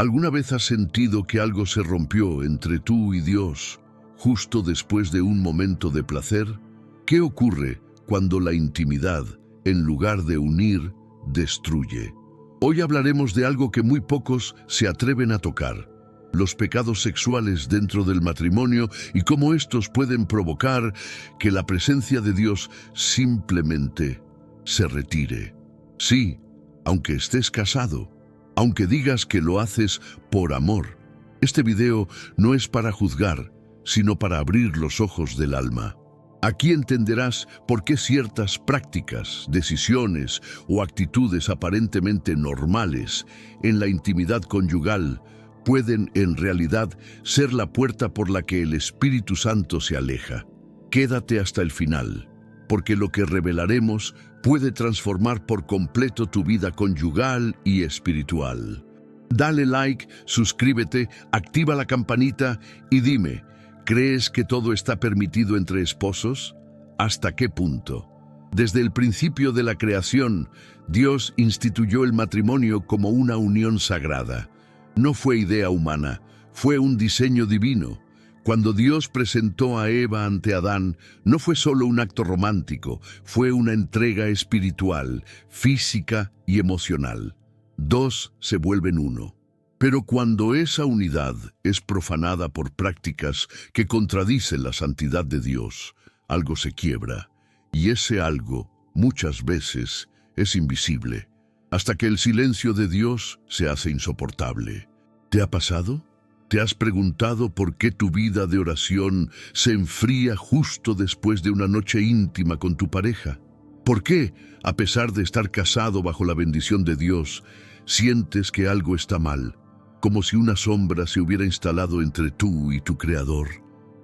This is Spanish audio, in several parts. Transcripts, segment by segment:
¿Alguna vez has sentido que algo se rompió entre tú y Dios justo después de un momento de placer? ¿Qué ocurre cuando la intimidad, en lugar de unir, destruye? Hoy hablaremos de algo que muy pocos se atreven a tocar: los pecados sexuales dentro del matrimonio y cómo estos pueden provocar que la presencia de Dios simplemente se retire. Sí, aunque estés casado, aunque digas que lo haces por amor, este video no es para juzgar, sino para abrir los ojos del alma. Aquí entenderás por qué ciertas prácticas, decisiones o actitudes aparentemente normales en la intimidad conyugal pueden en realidad ser la puerta por la que el Espíritu Santo se aleja. Quédate hasta el final, porque lo que revelaremos puede transformar por completo tu vida conyugal y espiritual. Dale like, suscríbete, activa la campanita y dime, ¿crees que todo está permitido entre esposos? ¿Hasta qué punto? Desde el principio de la creación, Dios instituyó el matrimonio como una unión sagrada. No fue idea humana, fue un diseño divino. Cuando Dios presentó a Eva ante Adán, no fue solo un acto romántico, fue una entrega espiritual, física y emocional. Dos se vuelven uno. Pero cuando esa unidad es profanada por prácticas que contradicen la santidad de Dios, algo se quiebra, y ese algo, muchas veces, es invisible, hasta que el silencio de Dios se hace insoportable. ¿Te ha pasado? ¿Te has preguntado por qué tu vida de oración se enfría justo después de una noche íntima con tu pareja? ¿Por qué, a pesar de estar casado bajo la bendición de Dios, sientes que algo está mal, como si una sombra se hubiera instalado entre tú y tu Creador?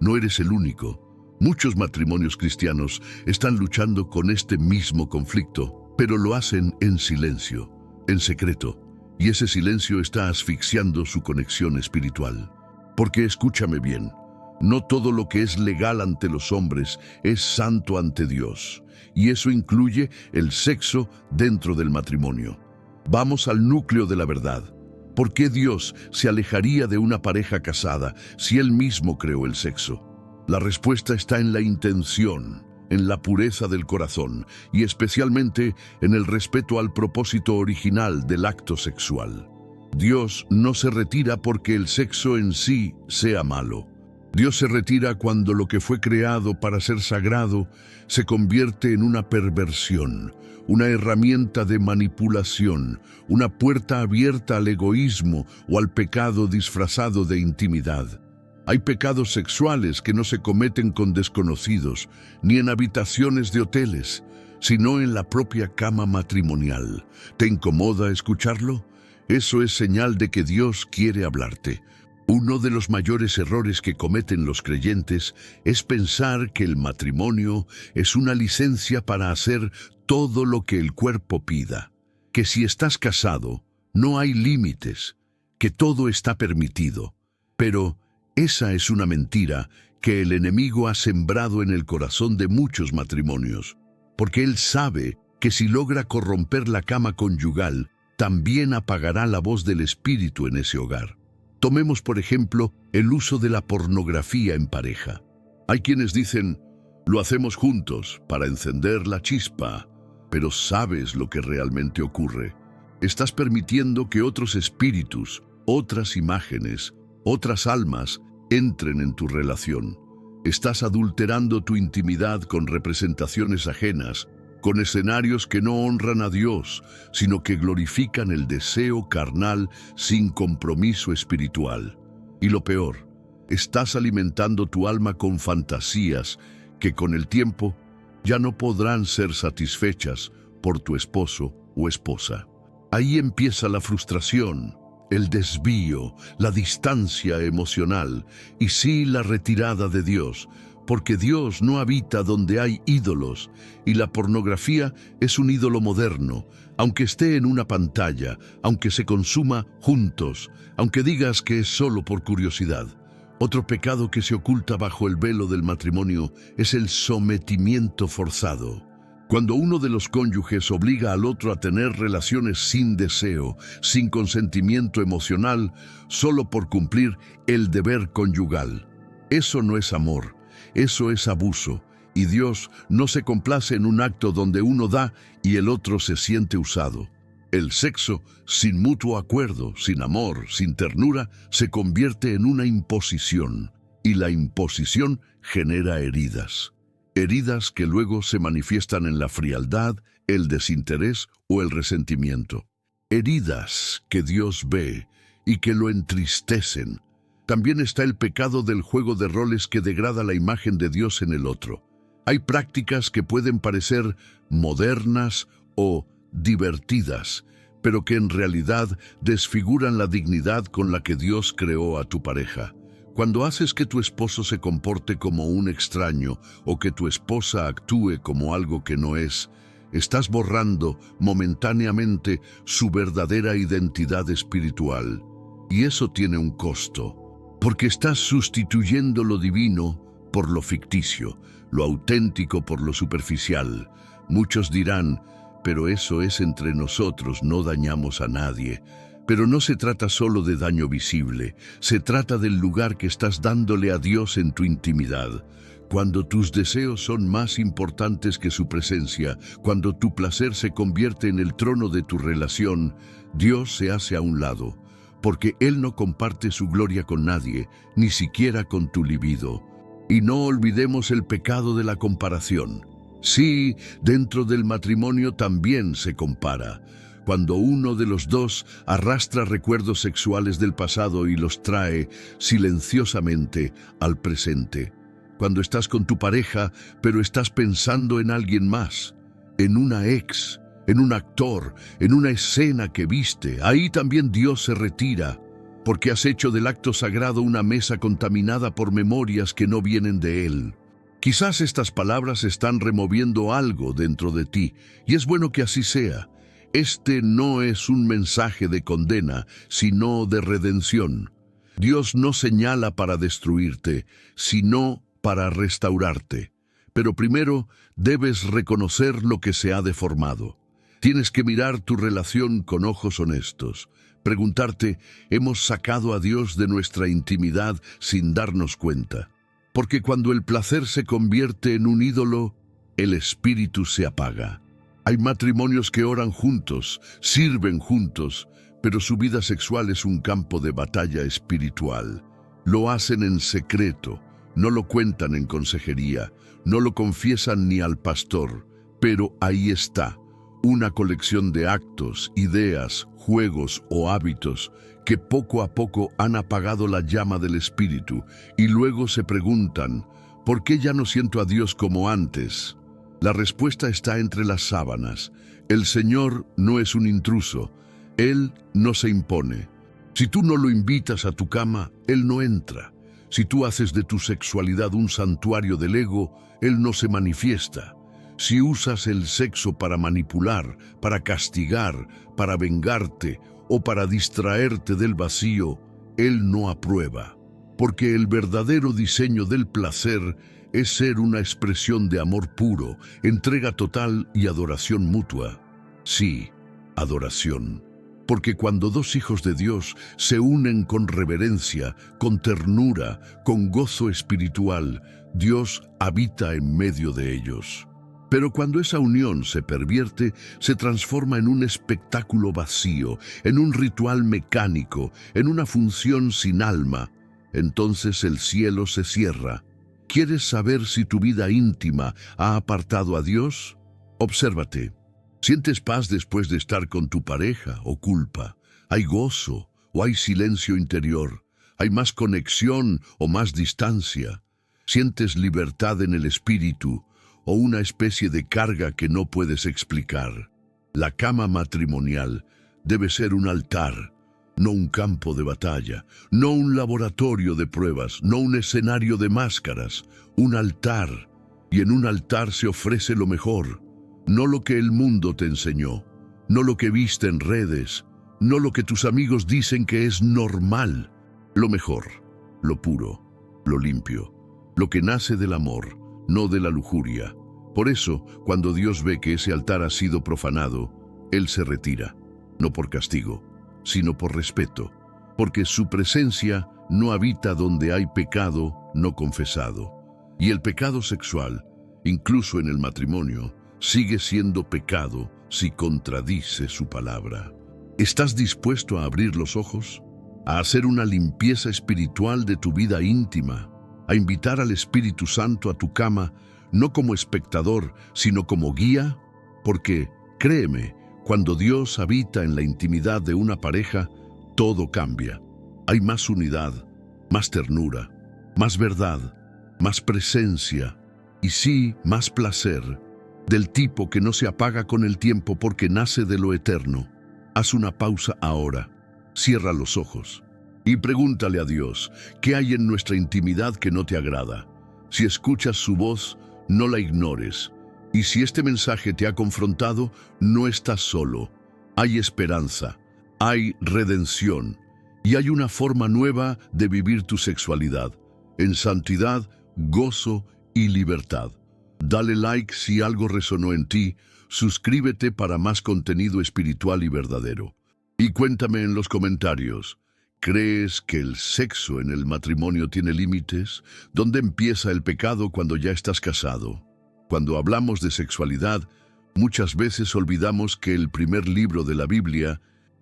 No eres el único. Muchos matrimonios cristianos están luchando con este mismo conflicto, pero lo hacen en silencio, en secreto. Y ese silencio está asfixiando su conexión espiritual. Porque escúchame bien, no todo lo que es legal ante los hombres es santo ante Dios. Y eso incluye el sexo dentro del matrimonio. Vamos al núcleo de la verdad. ¿Por qué Dios se alejaría de una pareja casada si Él mismo creó el sexo? La respuesta está en la intención, en la pureza del corazón y especialmente en el respeto al propósito original del acto sexual. Dios no se retira porque el sexo en sí sea malo. Dios se retira cuando lo que fue creado para ser sagrado se convierte en una perversión, una herramienta de manipulación, una puerta abierta al egoísmo o al pecado disfrazado de intimidad. Hay pecados sexuales que no se cometen con desconocidos, ni en habitaciones de hoteles, sino en la propia cama matrimonial. ¿Te incomoda escucharlo? Eso es señal de que Dios quiere hablarte. Uno de los mayores errores que cometen los creyentes es pensar que el matrimonio es una licencia para hacer todo lo que el cuerpo pida, que si estás casado, no hay límites, que todo está permitido. Pero esa es una mentira que el enemigo ha sembrado en el corazón de muchos matrimonios, porque él sabe que si logra corromper la cama conyugal, también apagará la voz del Espíritu en ese hogar. Tomemos, por ejemplo, el uso de la pornografía en pareja. Hay quienes dicen, lo hacemos juntos para encender la chispa, pero ¿sabes lo que realmente ocurre? Estás permitiendo que otros espíritus, otras imágenes, otras almas entren en tu relación. Estás adulterando tu intimidad con representaciones ajenas, con escenarios que no honran a Dios, sino que glorifican el deseo carnal sin compromiso espiritual. Y lo peor, estás alimentando tu alma con fantasías que con el tiempo ya no podrán ser satisfechas por tu esposo o esposa. Ahí empieza la frustración, el desvío, la distancia emocional y sí la retirada de Dios, porque Dios no habita donde hay ídolos y la pornografía es un ídolo moderno, aunque esté en una pantalla, aunque se consuma juntos, aunque digas que es solo por curiosidad. Otro pecado que se oculta bajo el velo del matrimonio es el sometimiento forzado. Cuando uno de los cónyuges obliga al otro a tener relaciones sin deseo, sin consentimiento emocional, solo por cumplir el deber conyugal. Eso no es amor, eso es abuso, y Dios no se complace en un acto donde uno da y el otro se siente usado. El sexo, sin mutuo acuerdo, sin amor, sin ternura, se convierte en una imposición, y la imposición genera heridas. Heridas que luego se manifiestan en la frialdad, el desinterés o el resentimiento. Heridas que Dios ve y que lo entristecen. También está el pecado del juego de roles que degrada la imagen de Dios en el otro. Hay prácticas que pueden parecer modernas o divertidas, pero que en realidad desfiguran la dignidad con la que Dios creó a tu pareja. Cuando haces que tu esposo se comporte como un extraño o que tu esposa actúe como algo que no es, estás borrando momentáneamente su verdadera identidad espiritual. Y eso tiene un costo, porque estás sustituyendo lo divino por lo ficticio, lo auténtico por lo superficial. Muchos dirán, pero eso es entre nosotros, no dañamos a nadie. Pero no se trata solo de daño visible, se trata del lugar que estás dándole a Dios en tu intimidad. Cuando tus deseos son más importantes que su presencia, cuando tu placer se convierte en el trono de tu relación, Dios se hace a un lado, porque Él no comparte su gloria con nadie, ni siquiera con tu libido. Y no olvidemos el pecado de la comparación. Sí, dentro del matrimonio también se compara. Cuando uno de los dos arrastra recuerdos sexuales del pasado y los trae silenciosamente al presente. Cuando estás con tu pareja, pero estás pensando en alguien más, en una ex, en un actor, en una escena que viste, ahí también Dios se retira, porque has hecho del acto sagrado una mesa contaminada por memorias que no vienen de Él. Quizás estas palabras están removiendo algo dentro de ti, y es bueno que así sea. Este no es un mensaje de condena, sino de redención. Dios no señala para destruirte, sino para restaurarte. Pero primero debes reconocer lo que se ha deformado. Tienes que mirar tu relación con ojos honestos. Preguntarte, ¿hemos sacado a Dios de nuestra intimidad sin darnos cuenta? Porque cuando el placer se convierte en un ídolo, el espíritu se apaga. Hay matrimonios que oran juntos, sirven juntos, pero su vida sexual es un campo de batalla espiritual. Lo hacen en secreto, no lo cuentan en consejería, no lo confiesan ni al pastor, pero ahí está, una colección de actos, ideas, juegos o hábitos que poco a poco han apagado la llama del espíritu y luego se preguntan, ¿por qué ya no siento a Dios como antes? La respuesta está entre las sábanas. El Señor no es un intruso. Él no se impone. Si tú no lo invitas a tu cama, Él no entra. Si tú haces de tu sexualidad un santuario del ego, Él no se manifiesta. Si usas el sexo para manipular, para castigar, para vengarte o para distraerte del vacío, Él no aprueba. Porque el verdadero diseño del placer es ser una expresión de amor puro, entrega total y adoración mutua. Sí, adoración. Porque cuando dos hijos de Dios se unen con reverencia, con ternura, con gozo espiritual, Dios habita en medio de ellos. Pero cuando esa unión se pervierte, se transforma en un espectáculo vacío, en un ritual mecánico, en una función sin alma. Entonces el cielo se cierra. ¿Quieres saber si tu vida íntima ha apartado a Dios? Obsérvate. ¿Sientes paz después de estar con tu pareja o culpa? ¿Hay gozo o hay silencio interior? ¿Hay más conexión o más distancia? ¿Sientes libertad en el espíritu o una especie de carga que no puedes explicar? La cama matrimonial debe ser un altar, no un campo de batalla, no un laboratorio de pruebas, no un escenario de máscaras, un altar. Y en un altar se ofrece lo mejor, no lo que el mundo te enseñó, no lo que viste en redes, no lo que tus amigos dicen que es normal. Lo mejor, lo puro, lo limpio, lo que nace del amor, no de la lujuria, Por eso, cuando Dios ve que ese altar ha sido profanado, Él se retira, no por castigo, sino por respeto, porque su presencia no habita donde hay pecado no confesado. Y el pecado sexual, incluso en el matrimonio, sigue siendo pecado si contradice su palabra. ¿Estás dispuesto a abrir los ojos? ¿A hacer una limpieza espiritual de tu vida íntima? ¿A invitar al Espíritu Santo a tu cama, no como espectador, sino como guía? Porque, créeme, cuando Dios habita en la intimidad de una pareja, todo cambia. Hay más unidad, más ternura, más verdad, más presencia y sí, más placer, del tipo que no se apaga con el tiempo porque nace de lo eterno. Haz una pausa ahora, cierra los ojos y pregúntale a Dios, ¿qué hay en nuestra intimidad que no te agrada? Si escuchas su voz, no la ignores. Y si este mensaje te ha confrontado, no estás solo. Hay esperanza, hay redención y hay una forma nueva de vivir tu sexualidad, en santidad, gozo y libertad. Dale like si algo resonó en ti, suscríbete para más contenido espiritual y verdadero. Y cuéntame en los comentarios, ¿crees que el sexo en el matrimonio tiene límites? ¿Dónde empieza el pecado cuando ya estás casado? Cuando hablamos de sexualidad, muchas veces olvidamos que el primer libro de la Biblia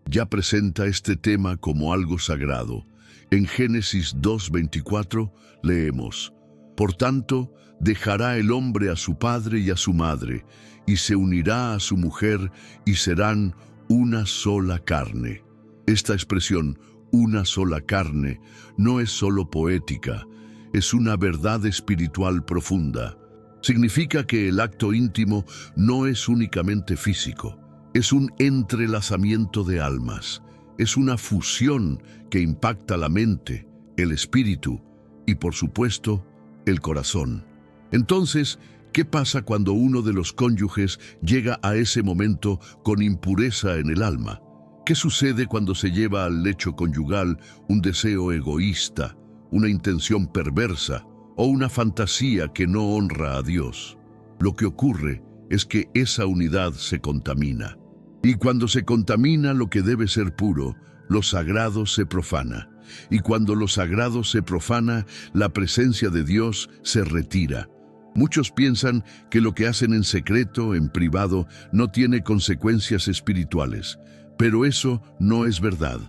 ya presenta este tema como algo sagrado. En Génesis 2:24 leemos: Por tanto, dejará el hombre a su padre y a su madre, y se unirá a su mujer, y serán una sola carne. Esta expresión, una sola carne, no es solo poética, es una verdad espiritual profunda. Significa que el acto íntimo no es únicamente físico, es un entrelazamiento de almas, es una fusión que impacta la mente, el espíritu y, por supuesto, el corazón. Entonces, ¿qué pasa cuando uno de los cónyuges llega a ese momento con impureza en el alma? ¿Qué sucede cuando se lleva al lecho conyugal un deseo egoísta, una intención perversa o una fantasía que no honra a Dios? Lo que ocurre es que esa unidad se contamina. Y cuando se contamina lo que debe ser puro, lo sagrado se profana. Y cuando lo sagrado se profana, la presencia de Dios se retira. Muchos piensan que lo que hacen en secreto, en privado, no tiene consecuencias espirituales, pero eso no es verdad.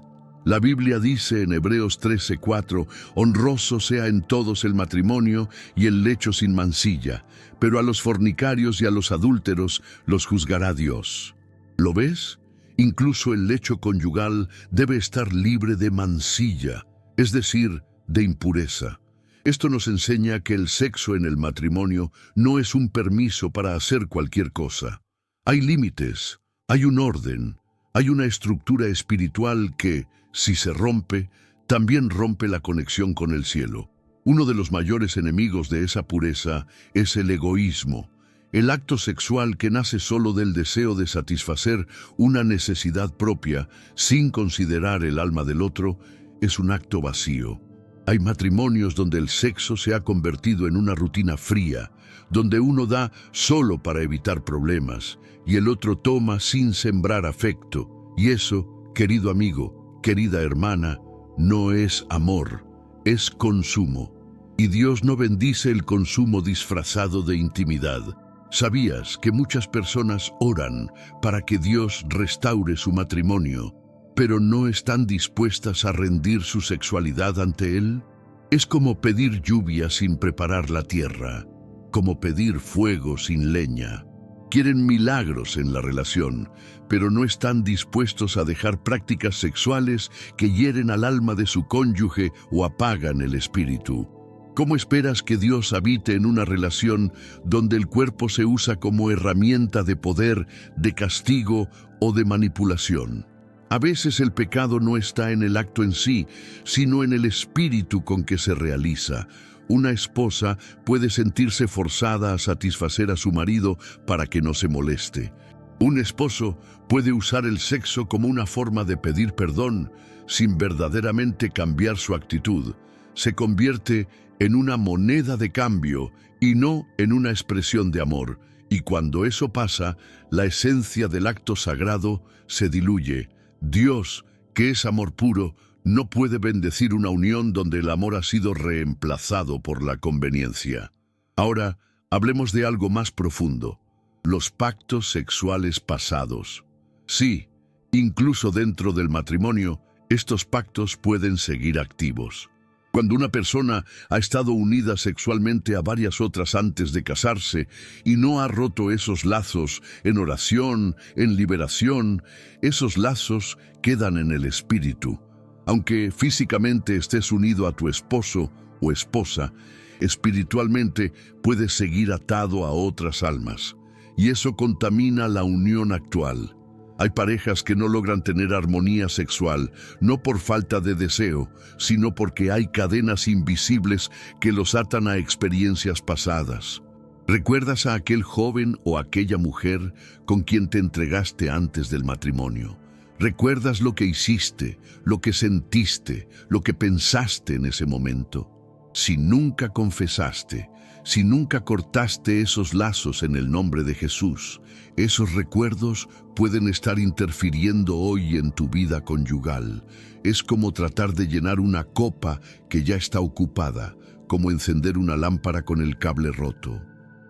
La Biblia dice en Hebreos 13:4, honroso sea en todos el matrimonio y el lecho sin mancilla, pero a los fornicarios y a los adúlteros los juzgará Dios. ¿Lo ves? Incluso el lecho conyugal debe estar libre de mancilla, es decir, de impureza. Esto nos enseña que el sexo en el matrimonio no es un permiso para hacer cualquier cosa. Hay límites, hay un orden, hay una estructura espiritual que, si se rompe, también rompe la conexión con el cielo. Uno de los mayores enemigos de esa pureza es el egoísmo. El acto sexual que nace solo del deseo de satisfacer una necesidad propia, sin considerar el alma del otro, es un acto vacío. Hay matrimonios donde el sexo se ha convertido en una rutina fría, donde uno da solo para evitar problemas y el otro toma sin sembrar afecto. Y eso, querido amigo, querida hermana, no es amor, es consumo. Y Dios no bendice el consumo disfrazado de intimidad. ¿Sabías que muchas personas oran para que Dios restaure su matrimonio, pero no están dispuestas a rendir su sexualidad ante Él? Es como pedir lluvia sin preparar la tierra, como pedir fuego sin leña. Quieren milagros en la relación, pero no están dispuestos a dejar prácticas sexuales que hieren al alma de su cónyuge o apagan el espíritu. ¿Cómo esperas que Dios habite en una relación donde el cuerpo se usa como herramienta de poder, de castigo o de manipulación? A veces el pecado no está en el acto en sí, sino en el espíritu con que se realiza. Una esposa puede sentirse forzada a satisfacer a su marido para que no se moleste. Un esposo puede usar el sexo como una forma de pedir perdón, sin verdaderamente cambiar su actitud. Se convierte en una moneda de cambio y no en una expresión de amor. Y cuando eso pasa, la esencia del acto sagrado se diluye. Dios, que es amor puro, no puede bendecir una unión donde el amor ha sido reemplazado por la conveniencia. Ahora, hablemos de algo más profundo: los pactos sexuales pasados. Sí, incluso dentro del matrimonio, estos pactos pueden seguir activos. Cuando una persona ha estado unida sexualmente a varias otras antes de casarse y no ha roto esos lazos en oración, en liberación, esos lazos quedan en el espíritu. Aunque físicamente estés unido a tu esposo o esposa, espiritualmente puedes seguir atado a otras almas, y eso contamina la unión actual. Hay parejas que no logran tener armonía sexual, no por falta de deseo, sino porque hay cadenas invisibles que los atan a experiencias pasadas. ¿Recuerdas a aquel joven o aquella mujer con quien te entregaste antes del matrimonio? ¿Recuerdas lo que hiciste, lo que sentiste, lo que pensaste en ese momento? Si nunca confesaste, si nunca cortaste esos lazos en el nombre de Jesús, esos recuerdos pueden estar interfiriendo hoy en tu vida conyugal. Es como tratar de llenar una copa que ya está ocupada, como encender una lámpara con el cable roto.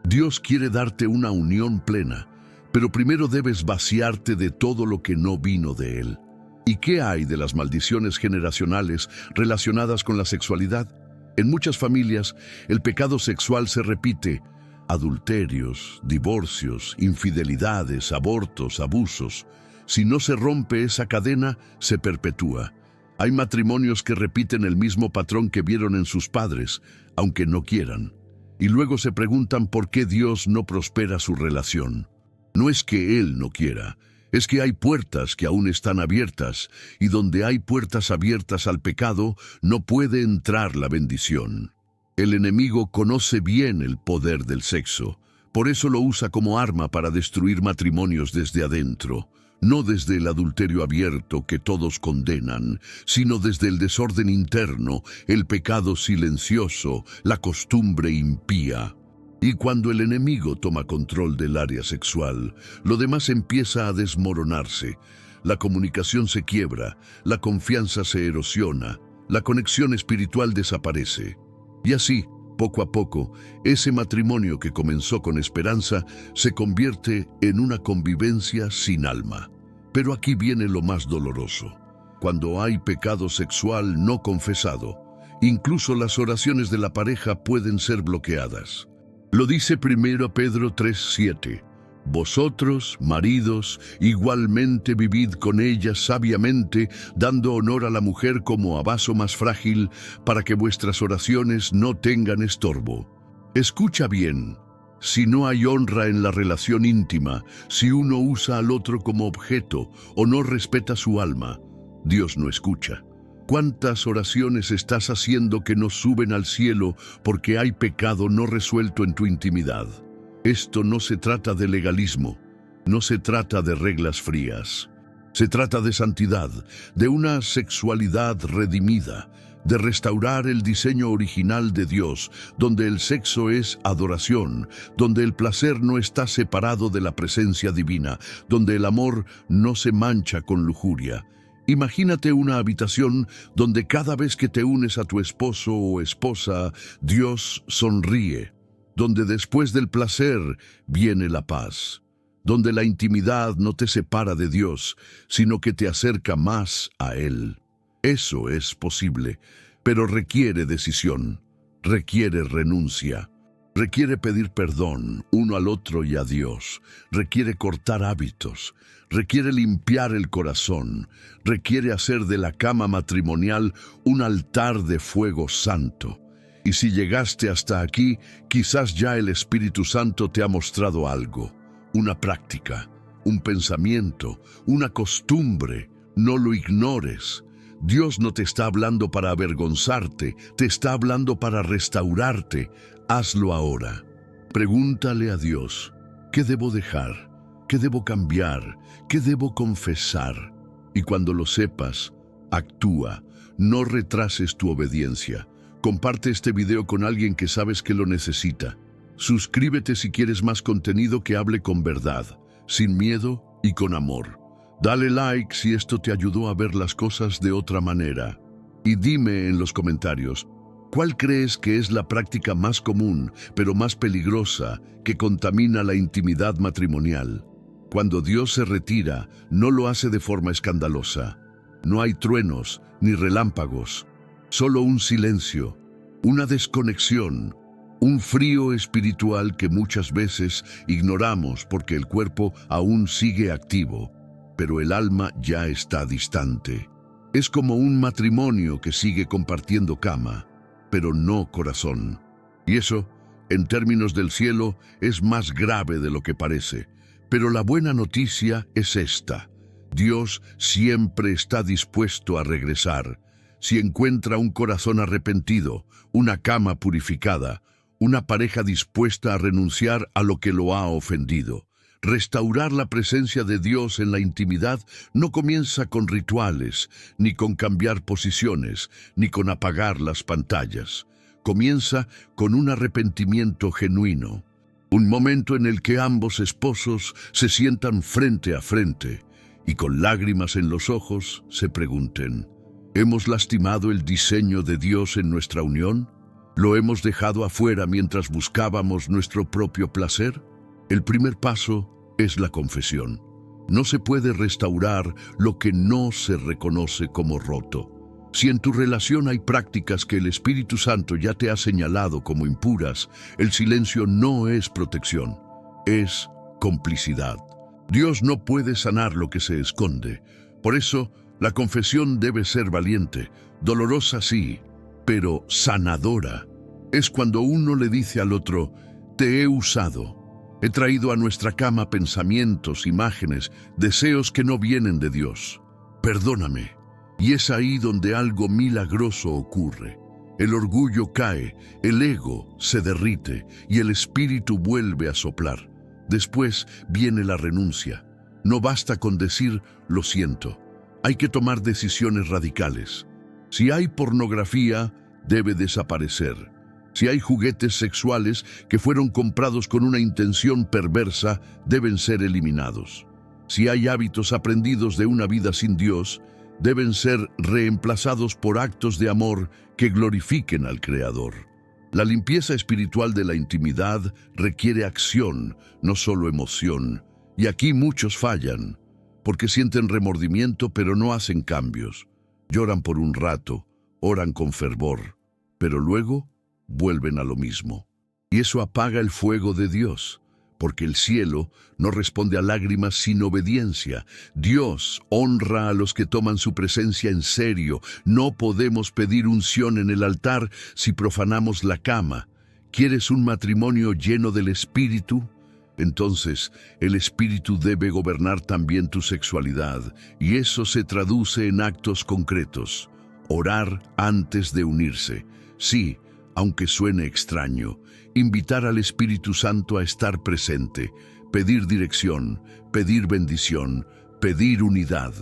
Dios quiere darte una unión plena, pero primero debes vaciarte de todo lo que no vino de Él. ¿Y qué hay de las maldiciones generacionales relacionadas con la sexualidad? En muchas familias, el pecado sexual se repite: adulterios, divorcios, infidelidades, abortos, abusos. Si no se rompe esa cadena, se perpetúa. Hay matrimonios que repiten el mismo patrón que vieron en sus padres, aunque no quieran. Y luego se preguntan por qué Dios no prospera su relación. No es que Él no quiera, es que hay puertas que aún están abiertas, y donde hay puertas abiertas al pecado, no puede entrar la bendición. El enemigo conoce bien el poder del sexo, por eso lo usa como arma para destruir matrimonios desde adentro, no desde el adulterio abierto que todos condenan, sino desde el desorden interno, el pecado silencioso, la costumbre impía. Y cuando el enemigo toma control del área sexual, lo demás empieza a desmoronarse. La comunicación se quiebra, la confianza se erosiona, la conexión espiritual desaparece. Y así, poco a poco, ese matrimonio que comenzó con esperanza se convierte en una convivencia sin alma. Pero aquí viene lo más doloroso. Cuando hay pecado sexual no confesado, incluso las oraciones de la pareja pueden ser bloqueadas. Lo dice 1 Pedro 3:7. Vosotros, maridos, igualmente vivid con ella sabiamente, dando honor a la mujer como a vaso más frágil, para que vuestras oraciones no tengan estorbo. Escucha bien. Si no hay honra en la relación íntima, si uno usa al otro como objeto o no respeta su alma, Dios no escucha. ¿Cuántas oraciones estás haciendo que no suben al cielo porque hay pecado no resuelto en tu intimidad? Esto no se trata de legalismo, no se trata de reglas frías. Se trata de santidad, de una sexualidad redimida, de restaurar el diseño original de Dios, donde el sexo es adoración, donde el placer no está separado de la presencia divina, donde el amor no se mancha con lujuria. Imagínate una habitación donde cada vez que te unes a tu esposo o esposa, Dios sonríe, donde después del placer viene la paz, donde la intimidad no te separa de Dios, sino que te acerca más a Él. Eso es posible, pero requiere decisión, requiere renuncia, requiere pedir perdón uno al otro y a Dios, requiere cortar hábitos, requiere limpiar el corazón, requiere hacer de la cama matrimonial un altar de fuego santo. Y si llegaste hasta aquí, quizás ya el Espíritu Santo te ha mostrado algo, una práctica, un pensamiento, una costumbre. No lo ignores. Dios no te está hablando para avergonzarte, te está hablando para restaurarte. Hazlo ahora. Pregúntale a Dios, ¿qué debo dejar? ¿Qué debo cambiar? ¿Qué debo confesar? Y cuando lo sepas, actúa. No retrases tu obediencia. Comparte este video con alguien que sabes que lo necesita. Suscríbete si quieres más contenido que hable con verdad, sin miedo y con amor. Dale like si esto te ayudó a ver las cosas de otra manera. Y dime en los comentarios, ¿cuál crees que es la práctica más común, pero más peligrosa, que contamina la intimidad matrimonial? Cuando Dios se retira, no lo hace de forma escandalosa. No hay truenos ni relámpagos, solo un silencio, una desconexión, un frío espiritual que muchas veces ignoramos porque el cuerpo aún sigue activo, pero el alma ya está distante. Es como un matrimonio que sigue compartiendo cama, pero no corazón. Y eso, en términos del cielo, es más grave de lo que parece. Pero la buena noticia es esta: Dios siempre está dispuesto a regresar. Si encuentra un corazón arrepentido, una cama purificada, una pareja dispuesta a renunciar a lo que lo ha ofendido. Restaurar la presencia de Dios en la intimidad no comienza con rituales, ni con cambiar posiciones, ni con apagar las pantallas. Comienza con un arrepentimiento genuino. Un momento en el que ambos esposos se sientan frente a frente y con lágrimas en los ojos se pregunten: ¿hemos lastimado el diseño de Dios en nuestra unión? ¿Lo hemos dejado afuera mientras buscábamos nuestro propio placer? El primer paso es la confesión. No se puede restaurar lo que no se reconoce como roto. Si en tu relación hay prácticas que el Espíritu Santo ya te ha señalado como impuras, el silencio no es protección, es complicidad. Dios no puede sanar lo que se esconde. Por eso, la confesión debe ser valiente, dolorosa sí, pero sanadora. Es cuando uno le dice al otro: te he usado. He traído a nuestra cama pensamientos, imágenes, deseos que no vienen de Dios. Perdóname. Y es ahí donde algo milagroso ocurre. El orgullo cae, el ego se derrite y el espíritu vuelve a soplar. Después viene la renuncia. No basta con decir lo siento. Hay que tomar decisiones radicales. Si hay pornografía, debe desaparecer. Si hay juguetes sexuales que fueron comprados con una intención perversa, deben ser eliminados. Si hay hábitos aprendidos de una vida sin Dios, deben ser reemplazados por actos de amor que glorifiquen al Creador. La limpieza espiritual de la intimidad requiere acción, no solo emoción. Y aquí muchos fallan, porque sienten remordimiento pero no hacen cambios. Lloran por un rato, oran con fervor, pero luego vuelven a lo mismo. Y eso apaga el fuego de Dios, porque el cielo no responde a lágrimas sin obediencia. Dios honra a los que toman su presencia en serio. No podemos pedir unción en el altar si profanamos la cama. ¿Quieres un matrimonio lleno del Espíritu? Entonces, el Espíritu debe gobernar también tu sexualidad, y eso se traduce en actos concretos. Orar antes de unirse. Sí, aunque suene extraño, invitar al Espíritu Santo a estar presente, pedir dirección, pedir bendición, pedir unidad.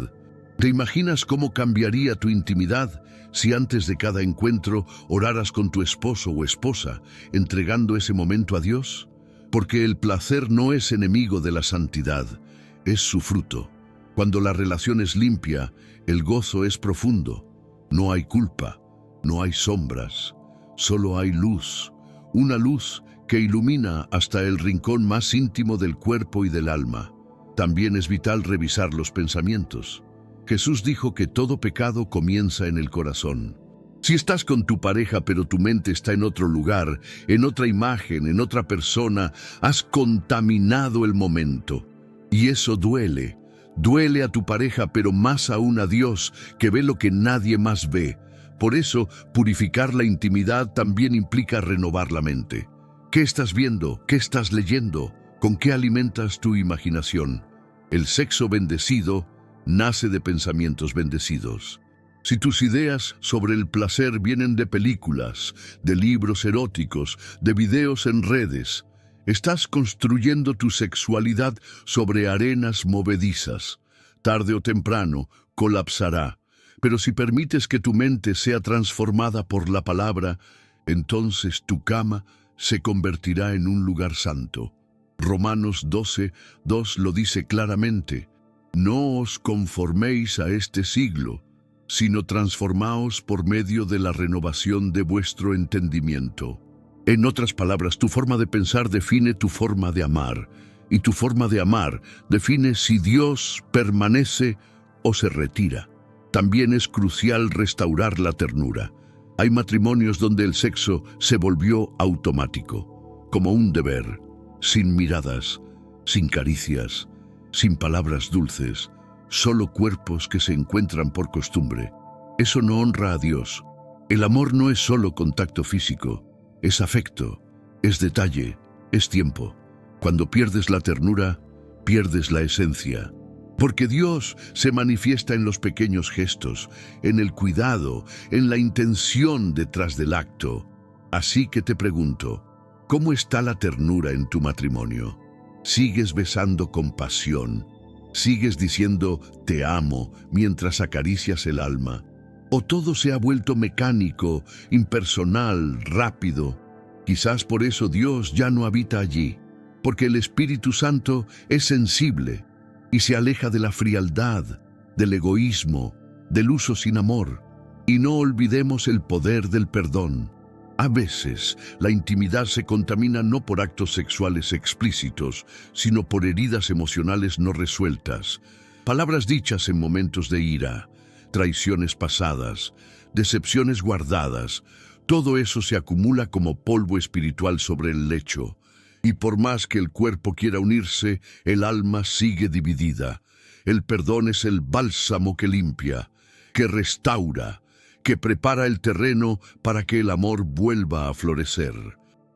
¿Te imaginas cómo cambiaría tu intimidad si antes de cada encuentro oraras con tu esposo o esposa, entregando ese momento a Dios? Porque el placer no es enemigo de la santidad, es su fruto. Cuando la relación es limpia, el gozo es profundo. No hay culpa, no hay sombras, solo hay luz. Una luz que ilumina hasta el rincón más íntimo del cuerpo y del alma. También es vital revisar los pensamientos. Jesús dijo que todo pecado comienza en el corazón. Si estás con tu pareja pero tu mente está en otro lugar, en otra imagen, en otra persona, has contaminado el momento. Y eso duele. Duele a tu pareja, pero más aún a Dios, que ve lo que nadie más ve. Por eso, purificar la intimidad también implica renovar la mente. ¿Qué estás viendo? ¿Qué estás leyendo? ¿Con qué alimentas tu imaginación? El sexo bendecido nace de pensamientos bendecidos. Si tus ideas sobre el placer vienen de películas, de libros eróticos, de videos en redes, estás construyendo tu sexualidad sobre arenas movedizas. Tarde o temprano colapsará. Pero si permites que tu mente sea transformada por la palabra, entonces tu cama se convertirá en un lugar santo. Romanos 12:2 lo dice claramente: no os conforméis a este siglo, sino transformaos por medio de la renovación de vuestro entendimiento. En otras palabras, tu forma de pensar define tu forma de amar, y tu forma de amar define si Dios permanece o se retira. También es crucial restaurar la ternura. Hay matrimonios donde el sexo se volvió automático, como un deber, sin miradas, sin caricias, sin palabras dulces, solo cuerpos que se encuentran por costumbre. Eso no honra a Dios. El amor no es solo contacto físico, es afecto, es detalle, es tiempo. Cuando pierdes la ternura, pierdes la esencia. Porque Dios se manifiesta en los pequeños gestos, en el cuidado, en la intención detrás del acto. Así que te pregunto, ¿cómo está la ternura en tu matrimonio? ¿Sigues besando con pasión? ¿Sigues diciendo te amo mientras acaricias el alma? ¿O todo se ha vuelto mecánico, impersonal, rápido? Quizás por eso Dios ya no habita allí, porque el Espíritu Santo es sensible y se aleja de la frialdad, del egoísmo, del uso sin amor. Y no olvidemos el poder del perdón. A veces, la intimidad se contamina no por actos sexuales explícitos, sino por heridas emocionales no resueltas, palabras dichas en momentos de ira, traiciones pasadas, decepciones guardadas. Todo eso se acumula como polvo espiritual sobre el lecho. Y por más que el cuerpo quiera unirse, el alma sigue dividida. El perdón es el bálsamo que limpia, que restaura, que prepara el terreno para que el amor vuelva a florecer.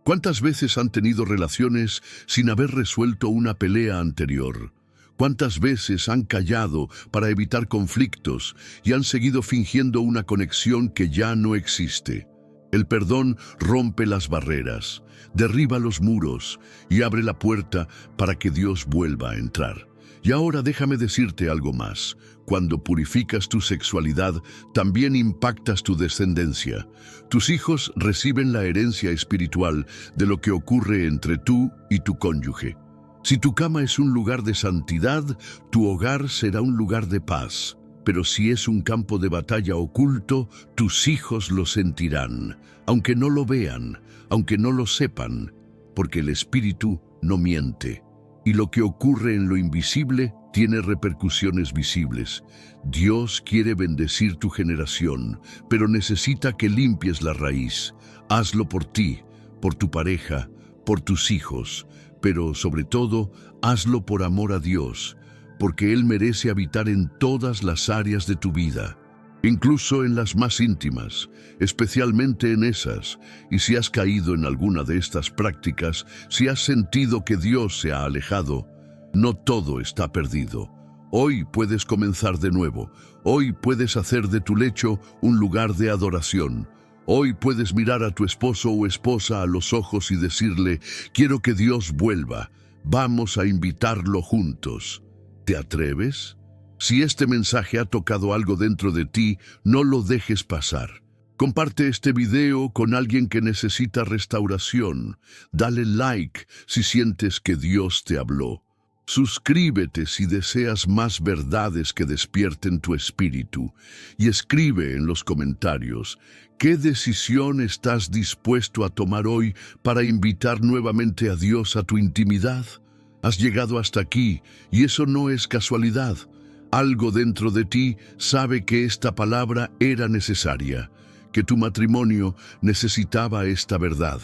¿Cuántas veces han tenido relaciones sin haber resuelto una pelea anterior? ¿Cuántas veces han callado para evitar conflictos y han seguido fingiendo una conexión que ya no existe? El perdón rompe las barreras, derriba los muros y abre la puerta para que Dios vuelva a entrar. Y ahora déjame decirte algo más. Cuando purificas tu sexualidad, también impactas tu descendencia. Tus hijos reciben la herencia espiritual de lo que ocurre entre tú y tu cónyuge. Si tu cama es un lugar de santidad, tu hogar será un lugar de paz. Pero si es un campo de batalla oculto, tus hijos lo sentirán, aunque no lo vean, aunque no lo sepan, porque el Espíritu no miente. Y lo que ocurre en lo invisible tiene repercusiones visibles. Dios quiere bendecir tu generación, pero necesita que limpies la raíz. Hazlo por ti, por tu pareja, por tus hijos, pero sobre todo, hazlo por amor a Dios, porque Él merece habitar en todas las áreas de tu vida, incluso en las más íntimas, especialmente en esas. Y si has caído en alguna de estas prácticas, si has sentido que Dios se ha alejado, no todo está perdido. Hoy puedes comenzar de nuevo. Hoy puedes hacer de tu lecho un lugar de adoración. Hoy puedes mirar a tu esposo o esposa a los ojos y decirle: quiero que Dios vuelva. Vamos a invitarlo juntos. ¿Te atreves? Si este mensaje ha tocado algo dentro de ti, no lo dejes pasar. Comparte este video con alguien que necesita restauración. Dale like si sientes que Dios te habló. Suscríbete si deseas más verdades que despierten tu espíritu. Y escribe en los comentarios: ¿qué decisión estás dispuesto a tomar hoy para invitar nuevamente a Dios a tu intimidad? Has llegado hasta aquí, y eso no es casualidad. Algo dentro de ti sabe que esta palabra era necesaria, que tu matrimonio necesitaba esta verdad,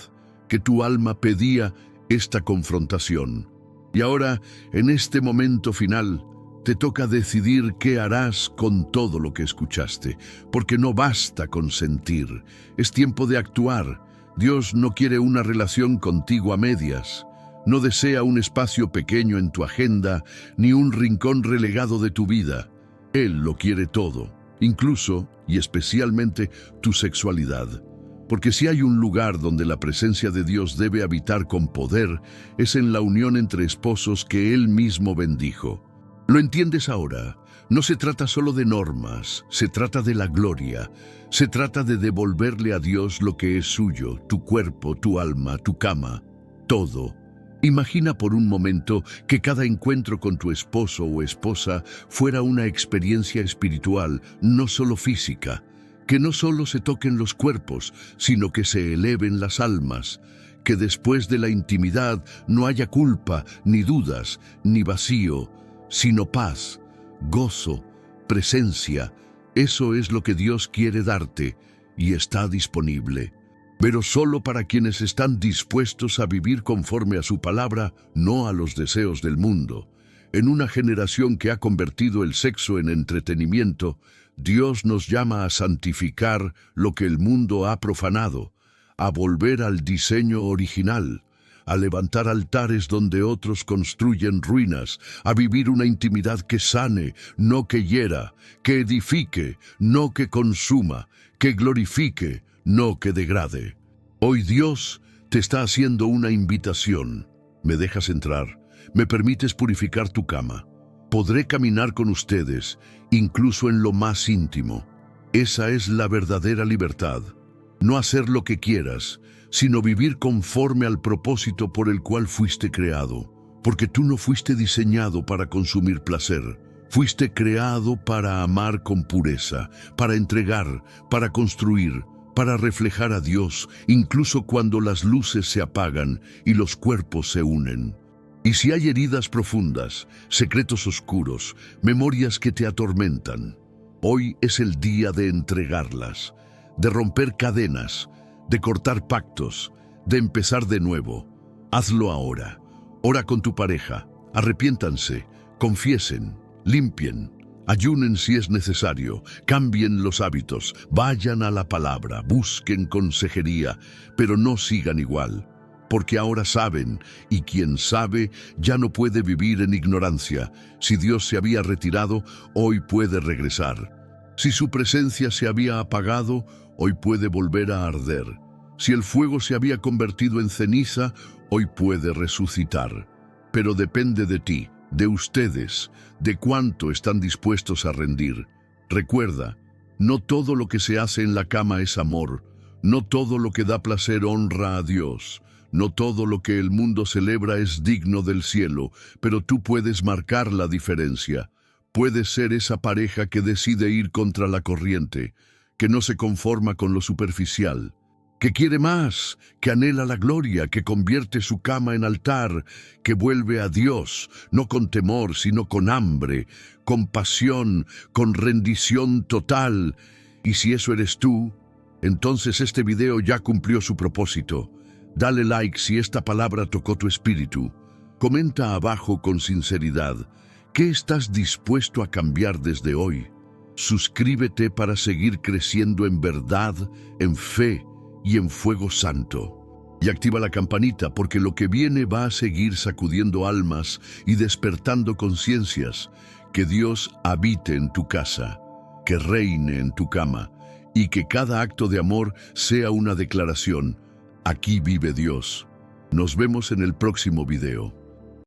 que tu alma pedía esta confrontación. Y ahora, en este momento final, te toca decidir qué harás con todo lo que escuchaste, porque no basta con sentir, es tiempo de actuar. Dios no quiere una relación contigo a medias. No desea un espacio pequeño en tu agenda, ni un rincón relegado de tu vida. Él lo quiere todo, incluso y especialmente tu sexualidad. Porque si hay un lugar donde la presencia de Dios debe habitar con poder, es en la unión entre esposos que Él mismo bendijo. ¿Lo entiendes ahora? No se trata solo de normas, se trata de la gloria. Se trata de devolverle a Dios lo que es suyo, tu cuerpo, tu alma, tu cama, todo. Imagina por un momento que cada encuentro con tu esposo o esposa fuera una experiencia espiritual, no solo física. Que no solo se toquen los cuerpos, sino que se eleven las almas. Que después de la intimidad no haya culpa, ni dudas, ni vacío, sino paz, gozo, presencia. Eso es lo que Dios quiere darte y está disponible. Pero solo para quienes están dispuestos a vivir conforme a su palabra, no a los deseos del mundo. En una generación que ha convertido el sexo en entretenimiento, Dios nos llama a santificar lo que el mundo ha profanado, a volver al diseño original, a levantar altares donde otros construyen ruinas, a vivir una intimidad que sane, no que hiera, que edifique, no que consuma, que glorifique, no que degrade. Hoy Dios te está haciendo una invitación. ¿Me dejas entrar? ¿Me permites purificar tu cama? Podré caminar con ustedes, incluso en lo más íntimo. Esa es la verdadera libertad. No hacer lo que quieras, sino vivir conforme al propósito por el cual fuiste creado. Porque tú no fuiste diseñado para consumir placer. Fuiste creado para amar con pureza, para entregar, para construir, para reflejar a Dios, incluso cuando las luces se apagan y los cuerpos se unen. Y si hay heridas profundas, secretos oscuros, memorias que te atormentan, hoy es el día de entregarlas, de romper cadenas, de cortar pactos, de empezar de nuevo. Hazlo ahora. Ora con tu pareja, arrepiéntanse, confiesen, limpien, ayunen si es necesario, cambien los hábitos, vayan a la palabra, busquen consejería, pero no sigan igual. Porque ahora saben, y quien sabe ya no puede vivir en ignorancia. Si Dios se había retirado, hoy puede regresar. Si su presencia se había apagado, hoy puede volver a arder. Si el fuego se había convertido en ceniza, hoy puede resucitar. Pero depende de ti, de ustedes, de cuánto están dispuestos a rendir. Recuerda, no todo lo que se hace en la cama es amor, no todo lo que da placer honra a Dios. No todo lo que el mundo celebra es digno del cielo, pero tú puedes marcar la diferencia. Puedes ser esa pareja que decide ir contra la corriente, que no se conforma con lo superficial, que quiere más, que anhela la gloria, que convierte su cama en altar, que vuelve a Dios, no con temor, sino con hambre, con pasión, con rendición total. Y si eso eres tú, entonces este video ya cumplió su propósito. Dale like si esta palabra tocó tu espíritu. Comenta abajo con sinceridad, ¿qué estás dispuesto a cambiar desde hoy? Suscríbete para seguir creciendo en verdad, en fe y en fuego santo. Y activa la campanita porque lo que viene va a seguir sacudiendo almas y despertando conciencias. Que Dios habite en tu casa, que reine en tu cama y que cada acto de amor sea una declaración. Aquí vive Dios. Nos vemos en el próximo video.